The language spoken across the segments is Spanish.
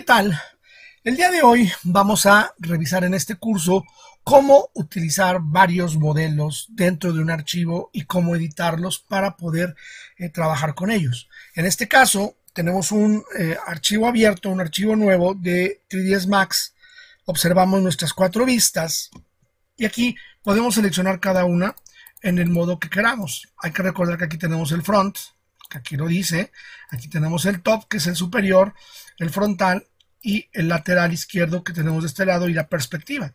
tal? El día de hoy vamos a revisar en este curso cómo utilizar varios modelos dentro de un archivo y cómo editarlos para poder trabajar con ellos. En este caso tenemos un archivo abierto, un archivo nuevo de 3ds Max. Observamos nuestras 4 vistas y aquí podemos seleccionar cada una en el modo que queramos. Hay que recordar que aquí tenemos el front, que aquí lo dice, aquí tenemos el top, que es el superior, el frontal y el lateral izquierdo que tenemos de este lado y la perspectiva.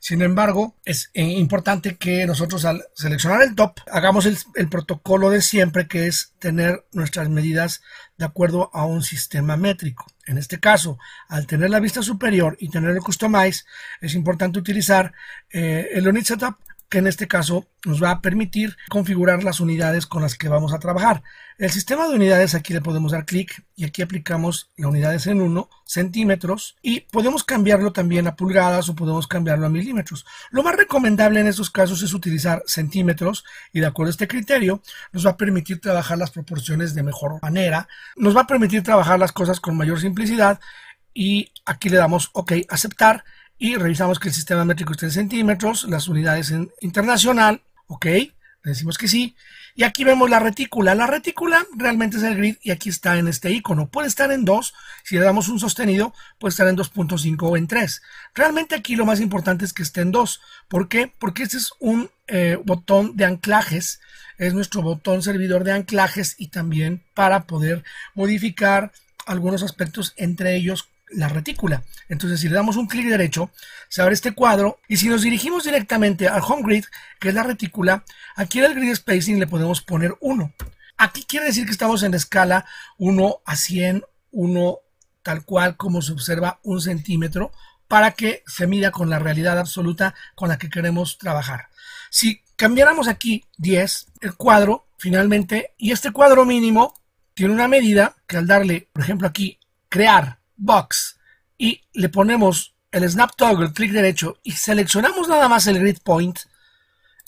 Sin embargo, es importante que nosotros al seleccionar el top hagamos el protocolo de siempre, que es tener nuestras medidas de acuerdo a un sistema métrico. En este caso, al tener la vista superior y tener el Customize, es importante utilizar el Unit Setup, que en este caso nos va a permitir configurar las unidades con las que vamos a trabajar. El sistema de unidades, aquí le podemos dar clic y aquí aplicamos las unidades en 1 centímetros y podemos cambiarlo también a pulgadas o podemos cambiarlo a milímetros. Lo más recomendable en estos casos es utilizar centímetros y de acuerdo a este criterio nos va a permitir trabajar las proporciones de mejor manera, nos va a permitir trabajar las cosas con mayor simplicidad y aquí le damos OK, aceptar. Y revisamos que el sistema métrico esté en centímetros, las unidades en internacional, ok, le decimos que sí. Y aquí vemos la retícula. La retícula realmente es el grid y aquí está en este icono. Puede estar en 2, si le damos un sostenido, puede estar en 2.5 o en 3. Realmente aquí lo más importante es que esté en 2. ¿Por qué? Porque este es un botón de anclajes, es nuestro botón servidor de anclajes y también para poder modificar algunos aspectos, entre ellos la retícula. Entonces, si le damos un clic derecho, se abre este cuadro y si nos dirigimos directamente al home grid, que es la retícula, aquí en el grid spacing le podemos poner 1. Aquí quiere decir que estamos en la escala 1 a 100, 1 tal cual como se observa 1 centímetro, para que se mida con la realidad absoluta con la que queremos trabajar. Si cambiáramos aquí 10, el cuadro finalmente, y este cuadro mínimo tiene una medida que al darle, por ejemplo aquí, crear box y le ponemos el snap toggle, clic derecho y seleccionamos nada más el grid point,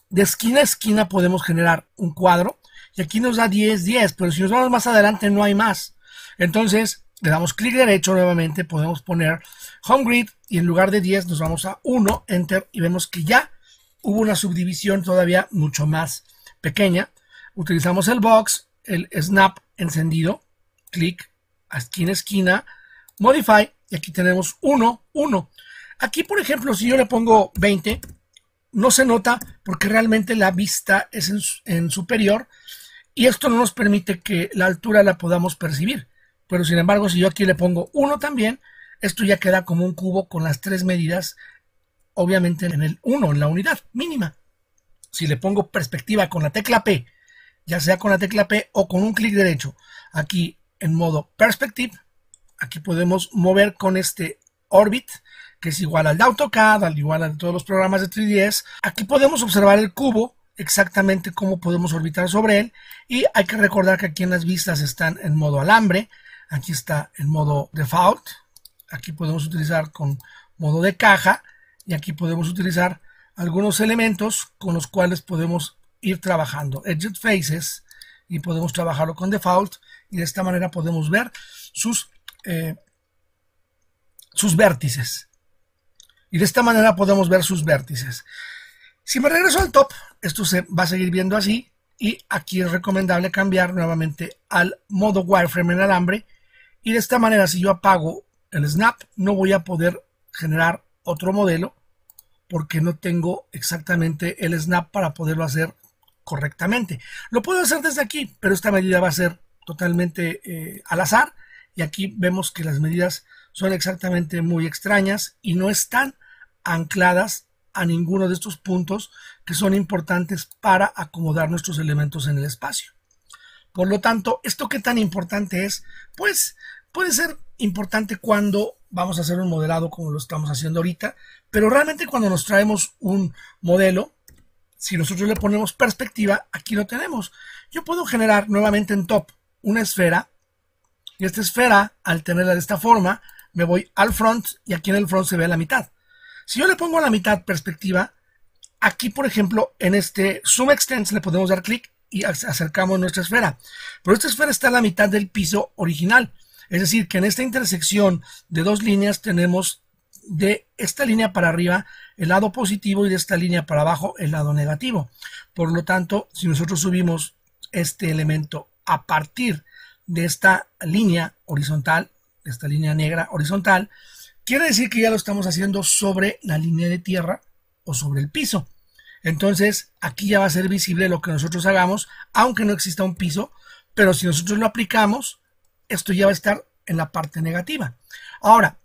de esquina a esquina podemos generar un cuadro y aquí nos da 10, 10, pero si nos vamos más adelante no hay más. Entonces le damos clic derecho nuevamente, podemos poner home grid y en lugar de 10 nos vamos a 1, enter y vemos que ya hubo una subdivisión todavía mucho más pequeña. Utilizamos el box, el snap encendido, clic a esquina a esquina, Modify, y aquí tenemos 1, 1. Aquí, por ejemplo, si yo le pongo 20, no se nota porque realmente la vista es en superior y esto no nos permite que la altura la podamos percibir. Pero sin embargo, si yo aquí le pongo 1 también, esto ya queda como un cubo con las 3 medidas, obviamente en el 1, en la unidad mínima. Si le pongo perspectiva con la tecla P, ya sea con la tecla P o con un clic derecho, aquí en modo Perspective, aquí podemos mover con este Orbit, que es igual al de AutoCAD, al igual a todos los programas de 3ds. Aquí podemos observar el cubo, exactamente cómo podemos orbitar sobre él. Y hay que recordar que aquí en las vistas están en modo alambre. Aquí está en modo Default. Aquí podemos utilizar con modo de caja. Y aquí podemos utilizar algunos elementos con los cuales podemos ir trabajando. Edge Faces. Y podemos trabajarlo con Default. Y de esta manera podemos ver sus vértices y de esta manera podemos ver sus vértices. Si me regreso al top, esto se va a seguir viendo así y aquí es recomendable cambiar nuevamente al modo wireframe en alambre y de esta manera si yo apago el snap no voy a poder generar otro modelo porque no tengo exactamente el snap para poderlo hacer correctamente. Lo puedo hacer desde aquí, pero esta medida va a ser totalmente al azar. Y aquí vemos que las medidas son exactamente muy extrañas y no están ancladas a ninguno de estos puntos que son importantes para acomodar nuestros elementos en el espacio. Por lo tanto, ¿esto qué tan importante es? Pues puede ser importante cuando vamos a hacer un modelado como lo estamos haciendo ahorita, pero realmente cuando nos traemos un modelo, si nosotros le ponemos perspectiva, aquí lo tenemos. Yo puedo generar nuevamente en top una esfera. Y esta esfera, al tenerla de esta forma, me voy al front y aquí en el front se ve la mitad. Si yo le pongo a la mitad perspectiva, aquí por ejemplo en este Zoom Extents le podemos dar clic y acercamos nuestra esfera. Pero esta esfera está a la mitad del piso original. Es decir, que en esta intersección de dos líneas tenemos de esta línea para arriba el lado positivo y de esta línea para abajo el lado negativo. Por lo tanto, si nosotros subimos este elemento a partir de esta línea horizontal, esta línea negra horizontal, quiere decir que ya lo estamos haciendo sobre la línea de tierra o sobre el piso. Entonces, aquí ya va a ser visible lo que nosotros hagamos, aunque no exista un piso, pero si nosotros lo aplicamos, esto ya va a estar en la parte negativa. Ahora,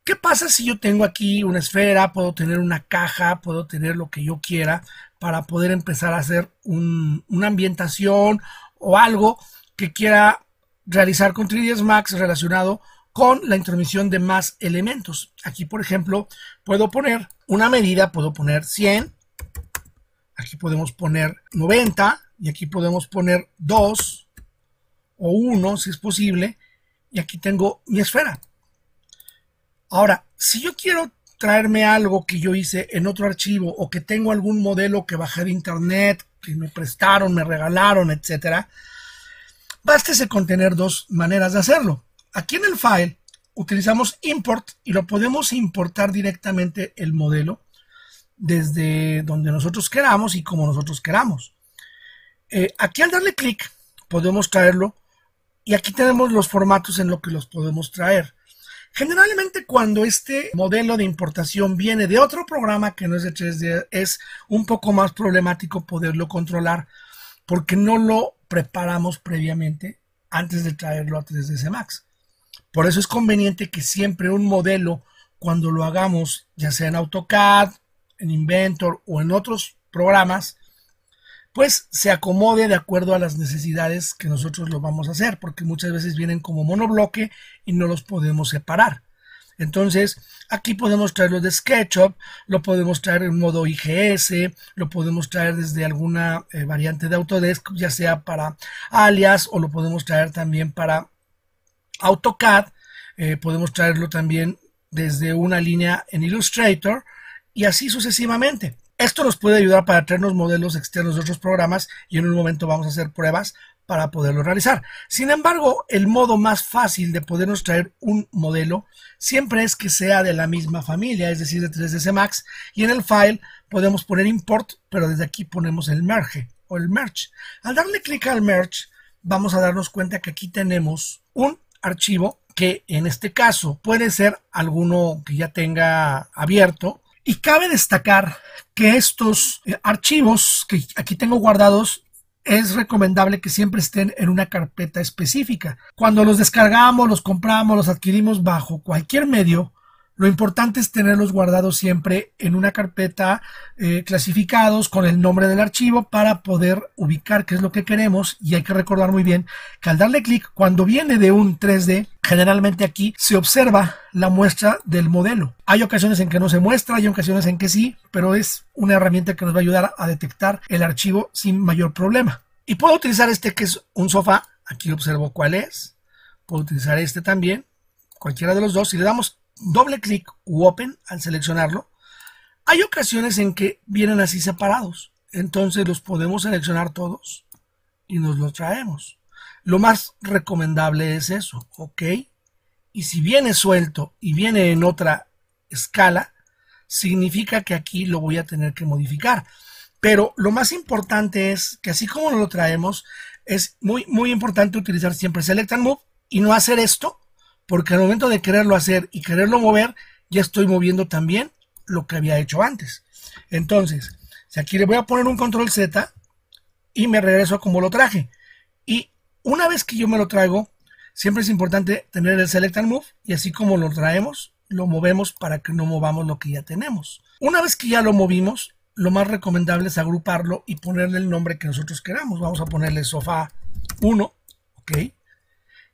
¿qué pasa si yo tengo aquí una esfera, puedo tener una caja, puedo tener lo que yo quiera para poder empezar a hacer una ambientación o algo que quiera realizar con 3ds Max relacionado con la intromisión de más elementos? Aquí, por ejemplo, puedo poner una medida, puedo poner 100, aquí podemos poner 90 y aquí podemos poner 2 o 1 si es posible, y aquí tengo mi esfera. Ahora, si yo quiero traerme algo que yo hice en otro archivo o que tengo algún modelo que bajé de internet, que me prestaron, me regalaron, etcétera, bástese con tener dos maneras de hacerlo. Aquí en el file utilizamos import y lo podemos importar directamente el modelo desde donde nosotros queramos y como nosotros queramos. Aquí al darle clic podemos traerlo y aquí tenemos los formatos en los que los podemos traer. Generalmente cuando este modelo de importación viene de otro programa que no es de 3D, es un poco más problemático poderlo controlar porque no lo preparamos previamente antes de traerlo a 3ds Max. Por eso es conveniente que siempre un modelo, cuando lo hagamos, ya sea en AutoCAD, en Inventor o en otros programas, pues se acomode de acuerdo a las necesidades que nosotros lo vamos a hacer, porque muchas veces vienen como monobloque y no los podemos separar. Entonces, aquí podemos traerlo de SketchUp, lo podemos traer en modo IGS, lo podemos traer desde alguna variante de Autodesk, ya sea para Alias, o lo podemos traer también para AutoCAD, podemos traerlo también desde una línea en Illustrator, y así sucesivamente. Esto nos puede ayudar para traernos modelos externos de otros programas y en un momento vamos a hacer pruebas para poderlo realizar. Sin embargo, el modo más fácil de podernos traer un modelo siempre es que sea de la misma familia, es decir, de 3ds Max, y en el file podemos poner import, pero desde aquí ponemos el merge o el merge. Al darle clic al merge, vamos a darnos cuenta que aquí tenemos un archivo que en este caso puede ser alguno que ya tenga abierto. Y cabe destacar que estos archivos que aquí tengo guardados es recomendable que siempre estén en una carpeta específica. Cuando los descargamos, los compramos, los adquirimos bajo cualquier medio, lo importante es tenerlos guardados siempre en una carpeta clasificados con el nombre del archivo para poder ubicar qué es lo que queremos. Y hay que recordar muy bien que al darle clic, cuando viene de un 3D, generalmente aquí se observa la muestra del modelo. Hay ocasiones en que no se muestra, hay ocasiones en que sí, pero es una herramienta que nos va a ayudar a detectar el archivo sin mayor problema. Y puedo utilizar este que es un sofá, aquí observo cuál es. Puedo utilizar este también, cualquiera de los dos. Si le damos doble clic u open al seleccionarlo, hay ocasiones en que vienen así separados, entonces los podemos seleccionar todos y nos los traemos. Lo más recomendable es eso, ok, y si viene suelto y viene en otra escala, significa que aquí lo voy a tener que modificar. Pero lo más importante es que así como lo traemos, es muy importante utilizar siempre Select and Move y no hacer esto, porque al momento de quererlo hacer y quererlo mover, ya estoy moviendo también lo que había hecho antes. Entonces, si aquí le voy a poner un control Z y me regreso a como lo traje. Y una vez que yo me lo traigo, siempre es importante tener el Select and Move y así como lo traemos, lo movemos para que no movamos lo que ya tenemos. Una vez que ya lo movimos, lo más recomendable es agruparlo y ponerle el nombre que nosotros queramos. Vamos a ponerle sofá 1, ok.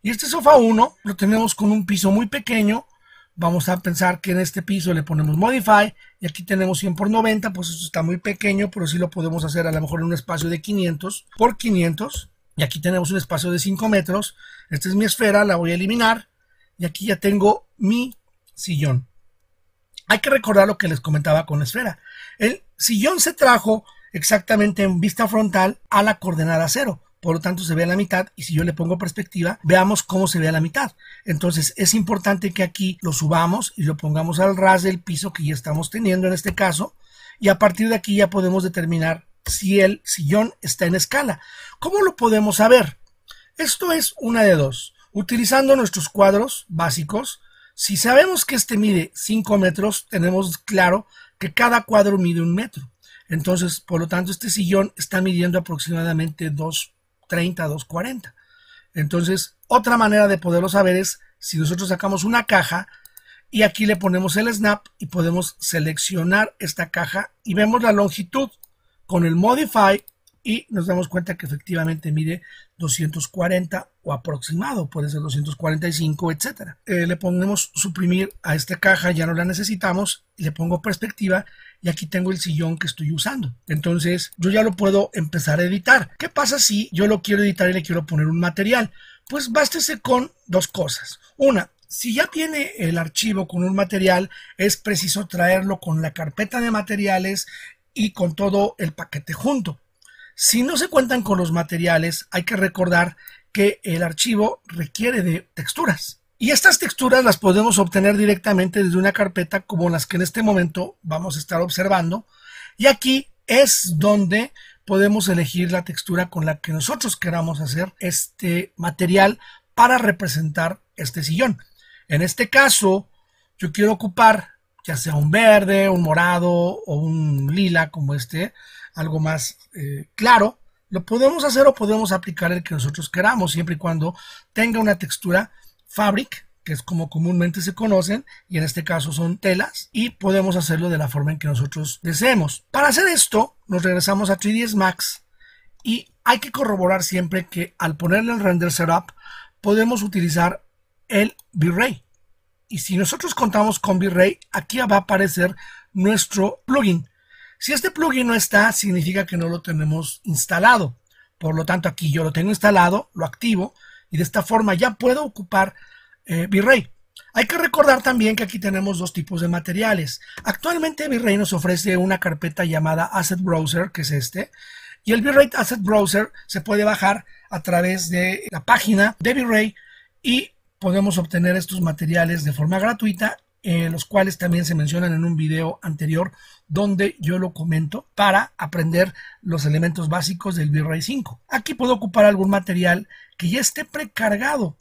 Y este sofá 1 lo tenemos con un piso muy pequeño. Vamos a pensar que en este piso le ponemos Modify y aquí tenemos 100 por 90, pues esto está muy pequeño, pero sí lo podemos hacer a lo mejor en un espacio de 500 por 500. Y aquí tenemos un espacio de 5 metros. Esta es mi esfera, la voy a eliminar. Y aquí ya tengo mi sillón. Hay que recordar lo que les comentaba con la esfera. El sillón se trajo exactamente en vista frontal a la coordenada 0. por lo tanto se ve a la mitad, y si yo le pongo perspectiva, veamos cómo se ve a la mitad. Entonces es importante que aquí lo subamos y lo pongamos al ras del piso que ya estamos teniendo en este caso, y a partir de aquí ya podemos determinar si el sillón está en escala. ¿Cómo lo podemos saber? Esto es una de dos. Utilizando nuestros cuadros básicos, si sabemos que este mide 5 metros, tenemos claro que cada cuadro mide 1 metro. Entonces, por lo tanto, este sillón está midiendo aproximadamente 2.30, 2.40. Entonces, otra manera de poderlo saber es si nosotros sacamos una caja y aquí le ponemos el snap y podemos seleccionar esta caja y vemos la longitud con el Modify y nos damos cuenta que efectivamente mide 240 o aproximado, puede ser 245, etcétera. Le ponemos suprimir a esta caja, ya no la necesitamos, y le pongo perspectiva y aquí tengo el sillón que estoy usando. Entonces yo ya lo puedo empezar a editar. ¿Qué pasa si yo lo quiero editar y le quiero poner un material? Pues bástese con dos cosas. Una, si ya tiene el archivo con un material, es preciso traerlo con la carpeta de materiales y con todo el paquete junto. Si no se cuentan con los materiales, hay que recordar que el archivo requiere de texturas. Y estas texturas las podemos obtener directamente desde una carpeta como las que en este momento vamos a estar observando. Y aquí es donde podemos elegir la textura con la que nosotros queramos hacer este material para representar este sillón. En este caso, yo quiero ocupar ya sea un verde, un morado o un lila como este, algo más claro. Lo podemos hacer o podemos aplicar el que nosotros queramos, siempre y cuando tenga una textura fabric, que es como comúnmente se conocen, y en este caso son telas, y podemos hacerlo de la forma en que nosotros deseemos. Para hacer esto, nos regresamos a 3ds Max y hay que corroborar siempre que al ponerle el render setup podemos utilizar el V-Ray. Y si nosotros contamos con V-Ray, aquí va a aparecer nuestro plugin. Si este plugin no está, significa que no lo tenemos instalado. Por lo tanto, aquí yo lo tengo instalado, lo activo y de esta forma ya puedo ocupar V-Ray. Hay que recordar también que aquí tenemos dos tipos de materiales. Actualmente V-Ray nos ofrece una carpeta llamada Asset Browser, que es este. Y el V-Ray Asset Browser se puede bajar a través de la página de V-Ray y podemos obtener estos materiales de forma gratuita, los cuales también se mencionan en un video anterior donde yo lo comento para aprender los elementos básicos del V-Ray 5. Aquí puedo ocupar algún material que ya esté precargado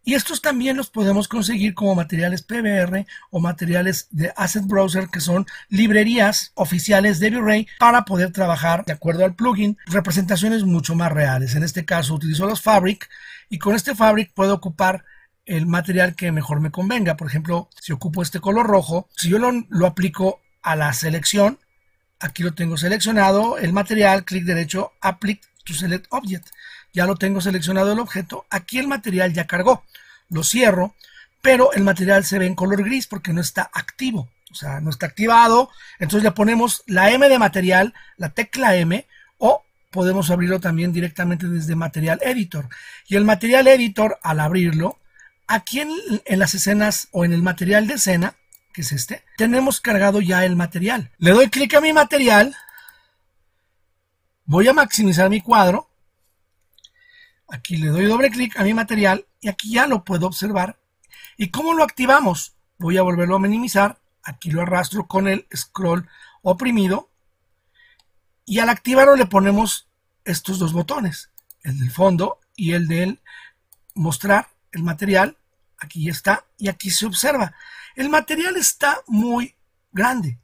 y estos también los podemos conseguir como materiales PBR o materiales de Asset Browser, que son librerías oficiales de V-Ray para poder trabajar de acuerdo al plugin representaciones mucho más reales. En este caso utilizo los Fabric y con este Fabric puedo ocupar el material que mejor me convenga. Por ejemplo, si ocupo este color rojo, si yo lo aplico a la selección, aquí lo tengo seleccionado, el material, clic derecho, Apply to Select Object. Ya lo tengo seleccionado el objeto, aquí el material ya cargó. Lo cierro, pero el material se ve en color gris porque no está activo, o sea, no está activado. Entonces le ponemos la M de material, la tecla M, o podemos abrirlo también directamente desde Material Editor. Y el Material Editor, al abrirlo, aquí en las escenas o en el material de escena, que es este, tenemos cargado ya el material. Le doy clic a mi material, voy a maximizar mi cuadro, aquí le doy doble clic a mi material y aquí ya lo puedo observar. ¿Y cómo lo activamos? Voy a volverlo a minimizar, aquí lo arrastro con el scroll oprimido y al activarlo le ponemos estos dos botones, el del fondo y el del mostrar el material. Aquí está y aquí se observa. El material está muy grande.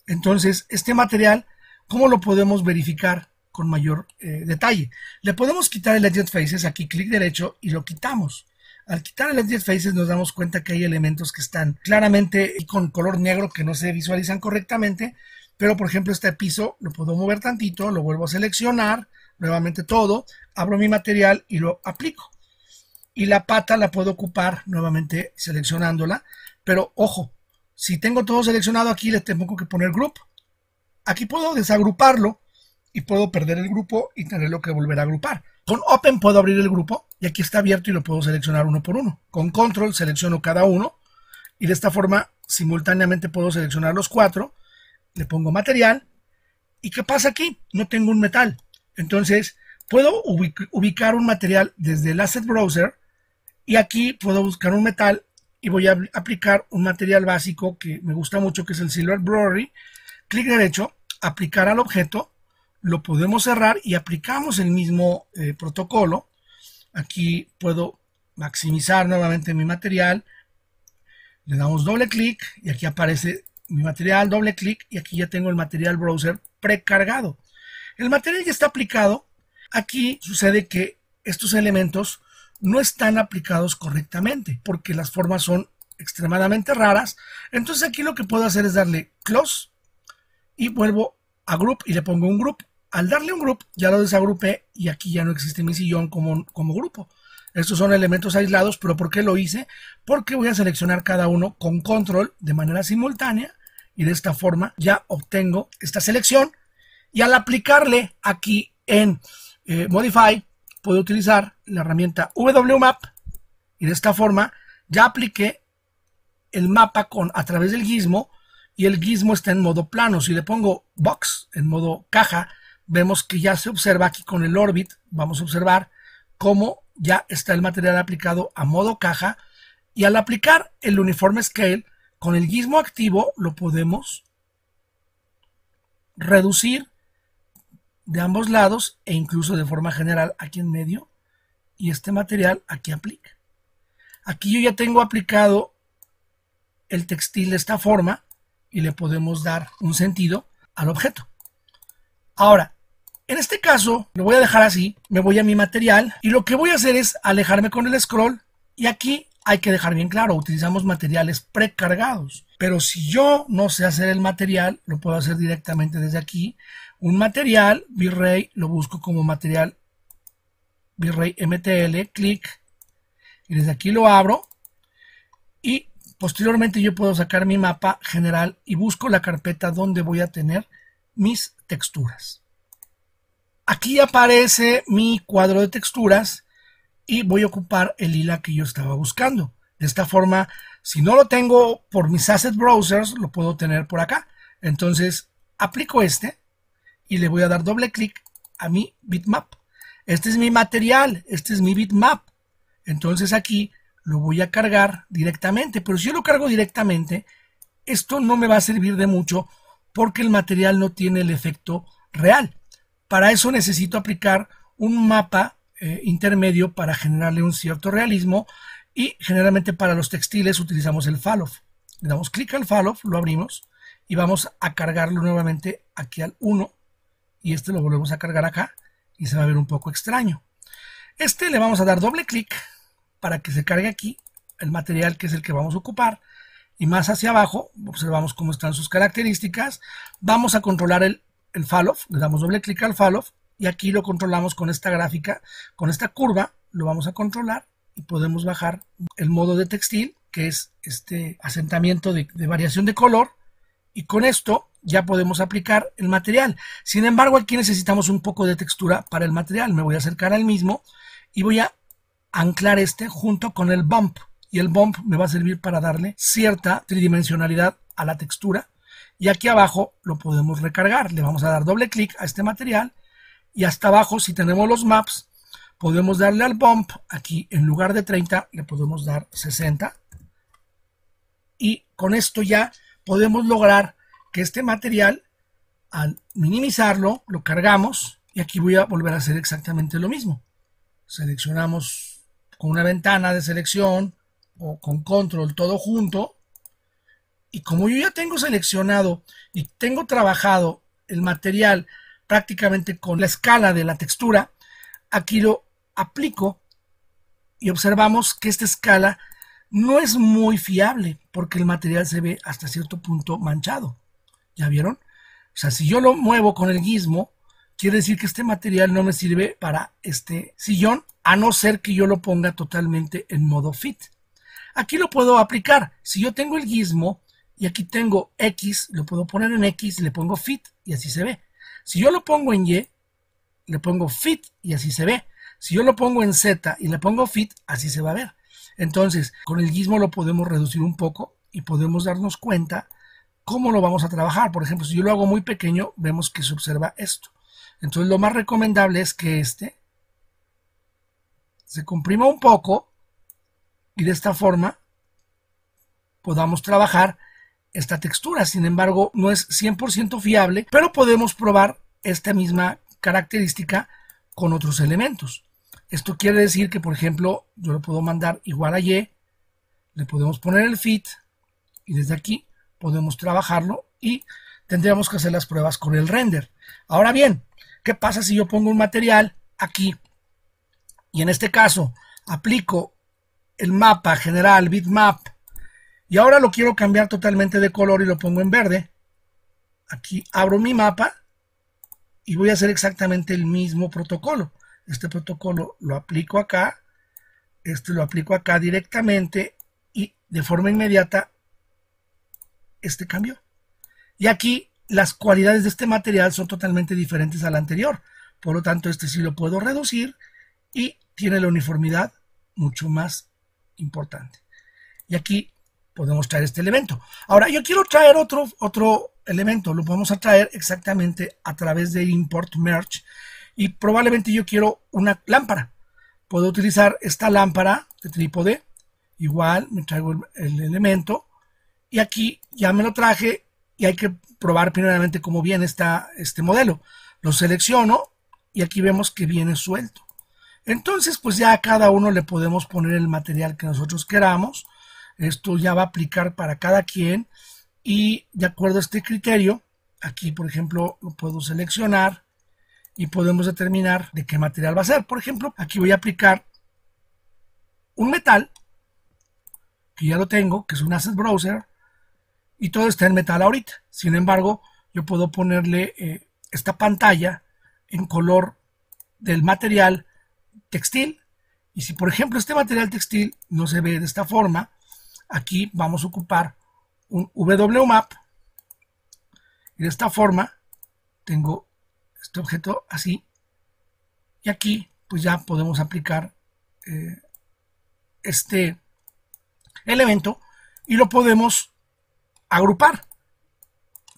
Entonces, este material, ¿cómo lo podemos verificar con mayor detalle? Le podemos quitar el Edge Faces, aquí clic derecho y lo quitamos. Al quitar el Edge Faces nos damos cuenta que hay elementos que están claramente con color negro que no se visualizan correctamente. Pero, por ejemplo, este piso lo puedo mover tantito, lo vuelvo a seleccionar, nuevamente todo, abro mi material y lo aplico. Y la pata la puedo ocupar nuevamente seleccionándola, pero ojo, si tengo todo seleccionado aquí le tengo que poner group. Aquí puedo desagruparlo y puedo perder el grupo y tenerlo que volver a agrupar. Con Open puedo abrir el grupo y aquí está abierto y lo puedo seleccionar uno por uno. Con Control selecciono cada uno y de esta forma simultáneamente puedo seleccionar los cuatro. Le pongo material y ¿qué pasa aquí? No tengo un metal. Entonces Puedo ubicar un material desde el Asset Browser y aquí puedo buscar un metal y voy a aplicar un material básico que me gusta mucho, que es el Silver Brewery. Clic derecho, aplicar al objeto, lo podemos cerrar y aplicamos el mismo protocolo. Aquí puedo maximizar nuevamente mi material, le damos doble clic y aquí aparece mi material, doble clic y aquí ya tengo el material browser precargado. El material ya está aplicado. Aquí sucede que estos elementos no están aplicados correctamente porque las formas son extremadamente raras. Entonces aquí lo que puedo hacer es darle close y vuelvo a group y le pongo un group. Al darle un group ya lo desagrupé y aquí ya no existe mi sillón como grupo. Estos son elementos aislados, pero ¿por qué lo hice? Porque voy a seleccionar cada uno con control de manera simultánea y de esta forma ya obtengo esta selección y al aplicarle aquí en Modify puedo utilizar la herramienta WMap y de esta forma ya apliqué el mapa a través del gizmo y el gizmo está en modo plano. Si le pongo box en modo caja, vemos que ya se observa aquí con el orbit. Vamos a observar cómo ya está el material aplicado a modo caja y al aplicar el Uniform Scale con el gizmo activo lo podemos reducir de ambos lados e incluso de forma general aquí en medio y este material aquí aplica. Aquí yo ya tengo aplicado el textil de esta forma y le podemos dar un sentido al objeto. Ahora, en este caso lo voy a dejar así, me voy a mi material y lo que voy a hacer es alejarme con el scroll y aquí hay que dejar bien claro, utilizamos materiales precargados, pero si yo no sé hacer el material, lo puedo hacer directamente desde aquí. Un material, V-Ray, lo busco como material V-Ray MTL, clic, y desde aquí lo abro y posteriormente yo puedo sacar mi mapa general y busco la carpeta donde voy a tener mis texturas. Aquí aparece mi cuadro de texturas y voy a ocupar el lila que yo estaba buscando. De esta forma, si no lo tengo por mis asset browsers, lo puedo tener por acá. Entonces, aplico este y le voy a dar doble clic a mi bitmap. Este es mi material, este es mi bitmap. Entonces aquí lo voy a cargar directamente, pero si yo lo cargo directamente, esto no me va a servir de mucho porque el material no tiene el efecto real. Para eso necesito aplicar un mapa intermedio para generarle un cierto realismo y generalmente para los textiles utilizamos el falloff. Le damos clic al falloff, lo abrimos y vamos a cargarlo nuevamente aquí al 1 y este lo volvemos a cargar acá y se va a ver un poco extraño. Este le vamos a dar doble clic para que se cargue aquí el material que es el que vamos a ocupar y más hacia abajo observamos cómo están sus características. Vamos a controlar el falloff, le damos doble clic al falloff y aquí lo controlamos con esta gráfica, con esta curva lo vamos a controlar y podemos bajar el modo de textil que es este asentamiento de variación de color y con esto ya podemos aplicar el material. Sin embargo, aquí necesitamos un poco de textura para el material. Me voy a acercar al mismo y voy a anclar este junto con el bump y el bump me va a servir para darle cierta tridimensionalidad a la textura y aquí abajo lo podemos recargar. Le vamos a dar doble clic a este material y hasta abajo, si tenemos los maps, podemos darle al bump. Aquí en lugar de 30 le podemos dar 60 y con esto ya podemos lograr que este material, al minimizarlo, lo cargamos y aquí voy a volver a hacer exactamente lo mismo. Seleccionamos con una ventana de selección o con control todo junto y como yo ya tengo seleccionado y tengo trabajado el material prácticamente con la escala de la textura, aquí lo aplico y observamos que esta escala no es muy fiable porque el material se ve hasta cierto punto manchado. ¿Ya vieron? O sea, si yo lo muevo con el gizmo, quiere decir que este material no me sirve para este sillón, a no ser que yo lo ponga totalmente en modo fit. Aquí lo puedo aplicar. Si yo tengo el gizmo y aquí tengo X, lo puedo poner en X, le pongo fit y así se ve. Si yo lo pongo en Y, le pongo fit y así se ve. Si yo lo pongo en Z y le pongo fit, así se va a ver. Entonces, con el gizmo lo podemos reducir un poco y podemos darnos cuenta cómo lo vamos a trabajar. Por ejemplo, si yo lo hago muy pequeño, vemos que se observa esto. Entonces, lo más recomendable es que este se comprima un poco y de esta forma podamos trabajar esta textura. Sin embargo, no es 100% fiable, pero podemos probar esta misma característica con otros elementos. Esto quiere decir que, por ejemplo, yo lo puedo mandar igual a Y, le podemos poner el fit y desde aquí podemos trabajarlo y tendríamos que hacer las pruebas con el render. Ahora bien, ¿qué pasa si yo pongo un material aquí y en este caso aplico el mapa general, bitmap, y ahora lo quiero cambiar totalmente de color y lo pongo en verde? Aquí abro mi mapa y voy a hacer exactamente el mismo protocolo. Este protocolo lo aplico acá, este lo aplico acá directamente y de forma inmediata este cambió. Y aquí las cualidades de este material son totalmente diferentes al anterior. Por lo tanto, este sí lo puedo reducir y tiene la uniformidad mucho más importante. Y aquí podemos traer este elemento. Ahora, yo quiero traer otro elemento. Lo podemos traer exactamente a través de Import Merge. Y probablemente yo quiero una lámpara. Puedo utilizar esta lámpara de trípode. Igual me traigo el elemento. Y aquí ya me lo traje. Y hay que probar primeramente cómo viene este modelo. Lo selecciono. Y aquí vemos que viene suelto. Entonces, pues ya a cada uno le podemos poner el material que nosotros queramos. Esto ya va a aplicar para cada quien. Y de acuerdo a este criterio, aquí por ejemplo lo puedo seleccionar y podemos determinar de qué material va a ser. Por ejemplo, aquí voy a aplicar un metal, que ya lo tengo, que es un Asset Browser, y todo está en metal ahorita. Sin embargo, yo puedo ponerle esta pantalla en color del material textil. Y si por ejemplo este material textil no se ve de esta forma, aquí vamos a ocupar un WMAP y de esta forma tengo este objeto así y aquí pues ya podemos aplicar este elemento y lo podemos agrupar.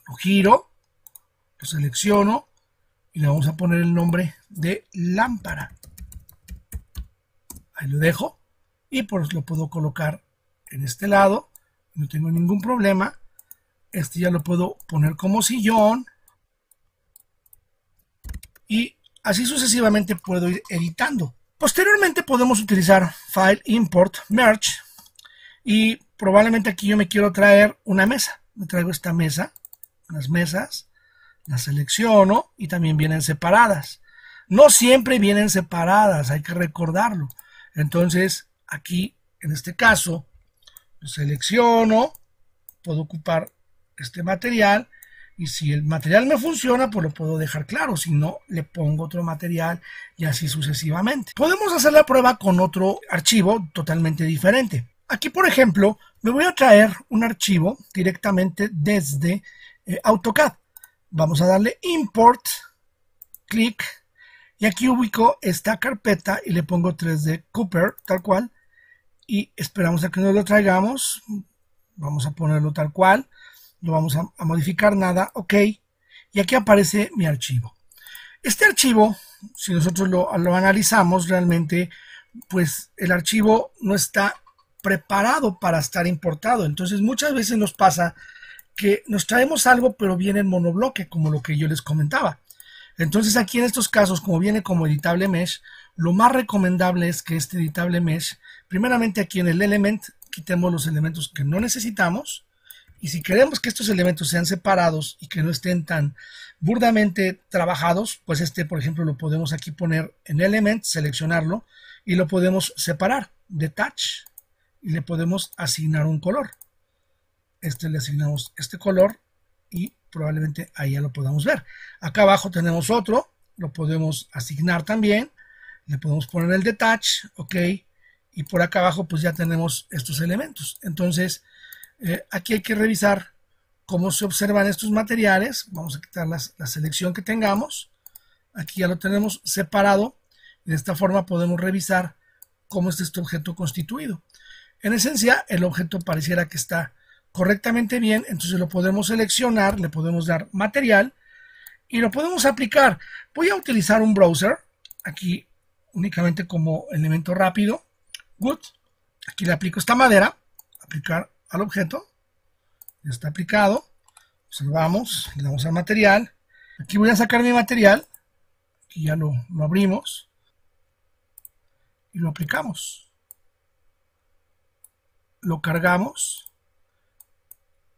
Lo giro, lo selecciono y le vamos a poner el nombre de lámpara. Ahí lo dejo y pues lo puedo colocar en este lado, no tengo ningún problema. Este ya lo puedo poner como sillón y así sucesivamente puedo ir editando. Posteriormente podemos utilizar File, Import, Merge y probablemente aquí yo me quiero traer una mesa. Me traigo esta mesa, las mesas, las selecciono y también vienen separadas. No siempre vienen separadas, hay que recordarlo. Entonces aquí en este caso lo selecciono, puedo ocupar este material y si el material me funciona pues lo puedo dejar claro, si no le pongo otro material y así sucesivamente. Podemos hacer la prueba con otro archivo totalmente diferente. Aquí por ejemplo me voy a traer un archivo directamente desde AutoCAD. Vamos a darle Import, clic y aquí ubico esta carpeta y le pongo 3D Cooper tal cual y esperamos a que nos lo traigamos. Vamos a ponerlo tal cual, no vamos a modificar nada, ok, y aquí aparece mi archivo. Este archivo, si nosotros lo analizamos realmente, pues el archivo no está preparado para estar importado. Entonces muchas veces nos pasa que nos traemos algo pero viene en monobloque, como lo que yo les comentaba. Entonces aquí en estos casos, como viene como editable mesh, lo más recomendable es que este editable mesh, primeramente aquí en el element, quitemos los elementos que no necesitamos. Y si queremos que estos elementos sean separados y que no estén tan burdamente trabajados, pues este, por ejemplo, lo podemos aquí poner en element, seleccionarlo y lo podemos separar, detach, y le podemos asignar un color. Le asignamos este color y probablemente ahí ya lo podamos ver. Acá abajo tenemos otro, lo podemos asignar también, le podemos poner el detach, ok, y por acá abajo pues ya tenemos estos elementos. Entonces aquí hay que revisar cómo se observan estos materiales. Vamos a quitar la selección que tengamos, aquí ya lo tenemos separado y de esta forma podemos revisar cómo está este objeto constituido. En esencia el objeto pareciera que está correctamente bien, entonces lo podemos seleccionar, le podemos dar material y lo podemos aplicar. Voy a utilizar un browser, aquí únicamente como elemento rápido. Good. Aquí le aplico esta madera, aplicar al objeto, ya está aplicado. Observamos, le damos al material. Aquí voy a sacar mi material, aquí ya lo abrimos y lo aplicamos. Lo cargamos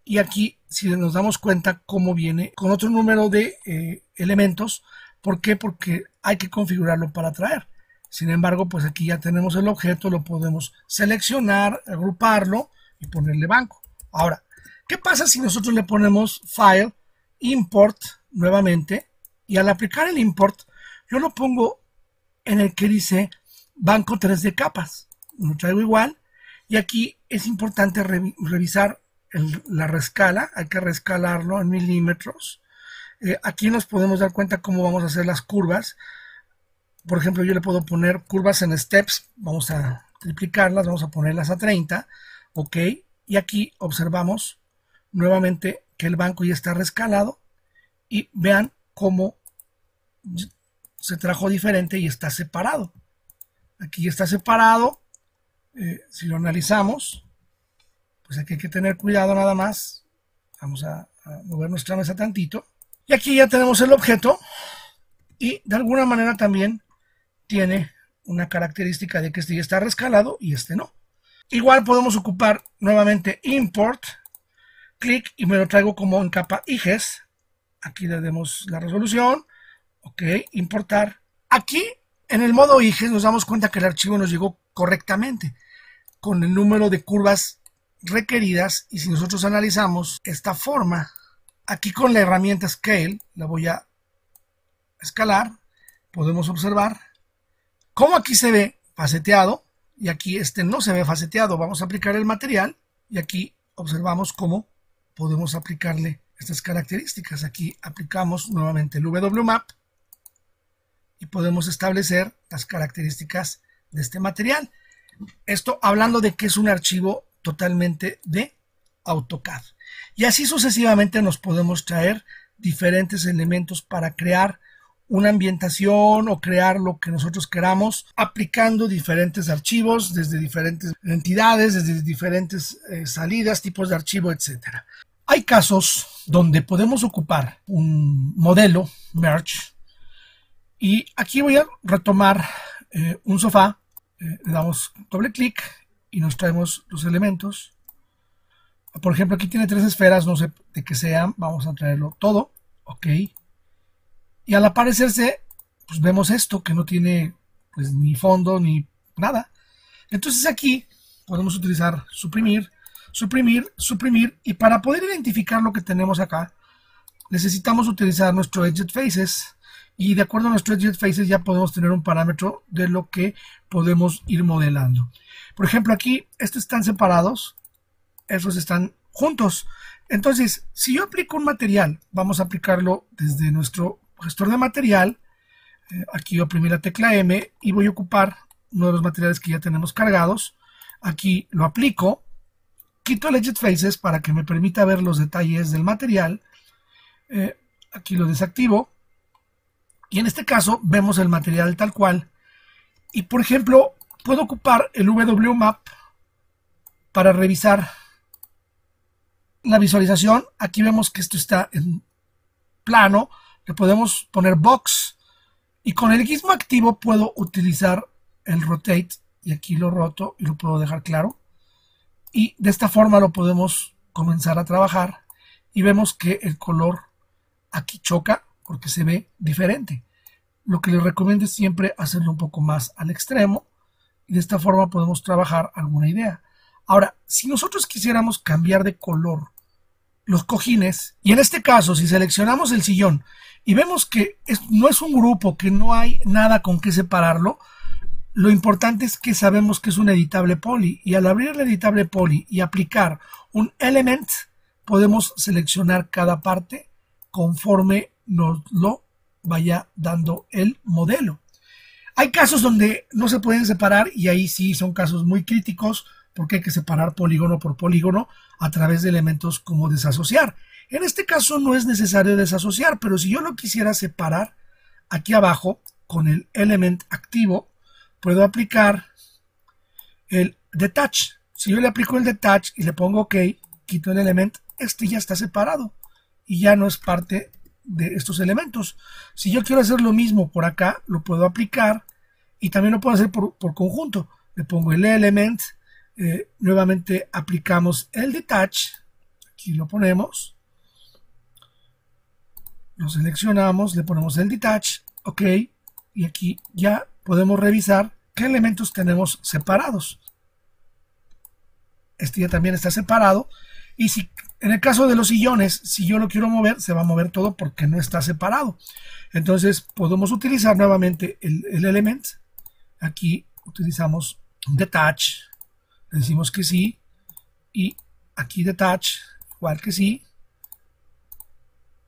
y aquí, si nos damos cuenta cómo viene con otro número de elementos. ¿Por qué? Porque hay que configurarlo para traer. Sin embargo, pues aquí ya tenemos el objeto, lo podemos seleccionar, agruparlo y ponerle banco. Ahora, ¿qué pasa si nosotros le ponemos File, Import nuevamente? Y al aplicar el Import, yo lo pongo en el que dice Banco 3D Capas. Lo traigo igual. Y aquí es importante revisar la rescala. Hay que rescalarlo en milímetros. Aquí nos podemos dar cuenta cómo vamos a hacer las curvas. Por ejemplo, yo le puedo poner curvas en steps. Vamos a triplicarlas, vamos a ponerlas a 30. Ok. Y aquí observamos nuevamente que el banco ya está rescalado. Y vean cómo se trajo diferente y está separado. Aquí ya está separado. Si lo analizamos, pues aquí hay que tener cuidado nada más. Vamos a mover nuestra mesa tantito. Y aquí ya tenemos el objeto. Y de alguna manera también tiene una característica de que este ya está rescalado y este no. Igual podemos ocupar nuevamente Import, clic y me lo traigo como en capa IGES. Aquí le demos la resolución. Ok, importar. Aquí en el modo IGES nos damos cuenta que el archivo nos llegó correctamente con el número de curvas requeridas. Y si nosotros analizamos esta forma, aquí con la herramienta Scale, la voy a escalar, podemos observar cómo aquí se ve faceteado y aquí este no se ve faceteado. Vamos a aplicar el material y aquí observamos cómo podemos aplicarle estas características. Aquí aplicamos nuevamente el WMAP y podemos establecer las características de este material. Esto hablando de que es un archivo totalmente de AutoCAD. Y así sucesivamente nos podemos traer diferentes elementos para crear una ambientación o crear lo que nosotros queramos, aplicando diferentes archivos desde diferentes entidades, desde diferentes salidas, tipos de archivo, etcétera. Hay casos donde podemos ocupar un modelo Merge y aquí voy a retomar un sofá. Le damos doble clic y nos traemos los elementos. Por ejemplo, aquí tiene 3 esferas, no sé de qué sean, vamos a traerlo todo, ok. Y al aparecerse, pues vemos esto que no tiene pues ni fondo ni nada. Entonces aquí podemos utilizar suprimir, suprimir, suprimir, y para poder identificar lo que tenemos acá, necesitamos utilizar nuestro Edge Faces. Y de acuerdo a nuestro Edge Faces ya podemos tener un parámetro de lo que podemos ir modelando. Por ejemplo, aquí estos están separados, esos están juntos. Entonces, si yo aplico un material, vamos a aplicarlo desde nuestro gestor de material. Aquí yo oprimí la tecla M y voy a ocupar uno de los materiales que ya tenemos cargados. Aquí lo aplico, quito el Edge Faces para que me permita ver los detalles del material. Aquí lo desactivo. Y en este caso vemos el material tal cual. Y por ejemplo, puedo ocupar el WMAP para revisar la visualización. Aquí vemos que esto está en plano. Le podemos poner box. Y con el gizmo activo puedo utilizar el rotate. Y aquí lo roto y lo puedo dejar claro. Y de esta forma lo podemos comenzar a trabajar. Y vemos que el color aquí choca porque se ve diferente. Lo que les recomiendo es siempre hacerlo un poco más al extremo y de esta forma podemos trabajar alguna idea. Ahora, si nosotros quisiéramos cambiar de color los cojines, y en este caso si seleccionamos el sillón y vemos que no es un grupo, que no hay nada con que separarlo, lo importante es que sabemos que es un editable poly, y al abrir el editable poly y aplicar un element, podemos seleccionar cada parte conforme nos lo vaya dando el modelo. Hay casos donde no se pueden separar y ahí sí son casos muy críticos porque hay que separar polígono por polígono a través de elementos como desasociar. En este caso no es necesario desasociar, pero si yo lo quisiera separar, aquí abajo con el element activo puedo aplicar el detach. Si yo le aplico el detach y le pongo OK, quito el elemento, este ya está separado y ya no es parte de estos elementos. Si yo quiero hacer lo mismo por acá, lo puedo aplicar y también lo puedo hacer por conjunto. Le pongo el element, nuevamente aplicamos el detach, aquí lo ponemos, lo seleccionamos, le ponemos el detach, OK, y aquí ya podemos revisar qué elementos tenemos separados. Este ya también está separado. Y si en el caso de los sillones, si yo lo quiero mover, se va a mover todo porque no está separado. Entonces podemos utilizar nuevamente el element. Aquí utilizamos detach, le decimos que sí, y aquí detach, igual que sí.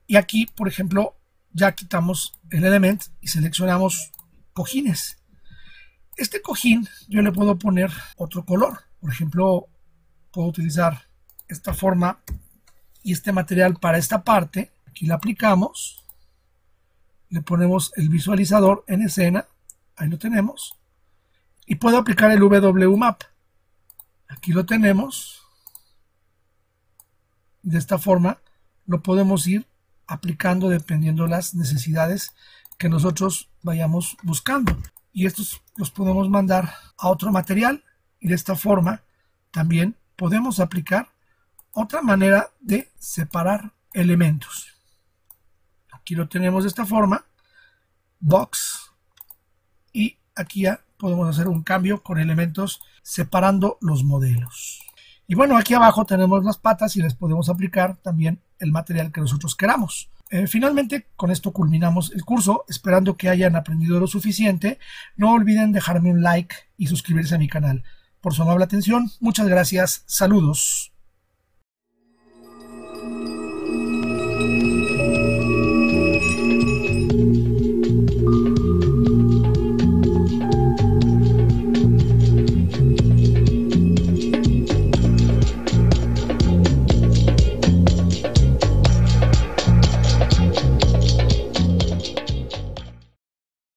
Y aquí, por ejemplo, ya quitamos el element y seleccionamos cojines. Este cojín yo le puedo poner otro color. Por ejemplo, puedo utilizar esta forma y este material para esta parte. Aquí la aplicamos, le ponemos el visualizador en escena, ahí lo tenemos, y puedo aplicar el WMAP. Aquí lo tenemos. De esta forma lo podemos ir aplicando dependiendo las necesidades que nosotros vayamos buscando, y estos los podemos mandar a otro material, y de esta forma también podemos aplicar otra manera de separar elementos. Aquí lo tenemos de esta forma, box, y aquí ya podemos hacer un cambio con elementos separando los modelos. Y bueno, aquí abajo tenemos las patas y les podemos aplicar también el material que nosotros queramos. Finalmente, con esto culminamos el curso, esperando que hayan aprendido lo suficiente. No olviden dejarme un like y suscribirse a mi canal. Por su amable atención, muchas gracias, saludos.